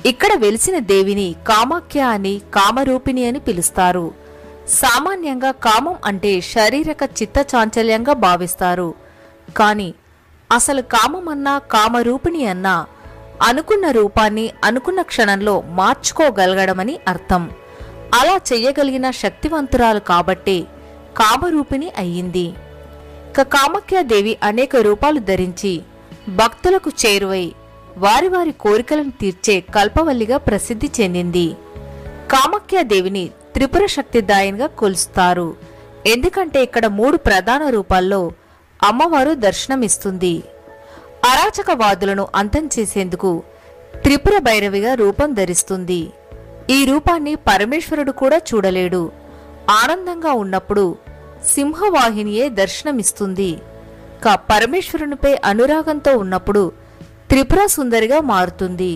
ఇక్కడ వెలిసిన దేవిని కామాఖ్య అని, కామరూపిణి అని పిలుస్తారు. సామాన్యంగా కామం అంటే శారీరక చిత్త చాంచల్యంగా భావిస్తారు. కాని అసలు కామమన్నా, కామరూపిణి అన్నా అనుకున్న రూపాన్ని అనుకున్న క్షణంలో మార్చుకోగలగడమని అర్థం. అలా చెయ్యగలిగిన శక్తివంతురాలు కాబట్టే కామరూపిణి అయ్యింది. కామాఖ్యాదేవి అనేక రూపాలు ధరించి భక్తులకు చేరువై వారి వారి కోరికలను తీర్చే కల్పవల్లిగా ప్రసిద్ధి చెందింది. కామాఖ్యాదేవిని త్రిపుర శక్తిదాయనిగా కొలుస్తారు. ఎందుకంటే ఇక్కడ 3 ప్రధాన రూపాల్లో అమ్మవారు దర్శనమిస్తుంది. అరాచకవాదులను అంతం చేసేందుకు త్రిపుర భైరవిగా రూపం ధరిస్తుంది. ఈ రూపాన్ని పరమేశ్వరుడు కూడా చూడలేడు. ఆనందంగా ఉన్నప్పుడు సింహవాహినియే దర్శనమిస్తుంది. పరమేశ్వరునిపై అనురాగంతో ఉన్నప్పుడు త్రిపుర సుందరిగా మారుతుంది.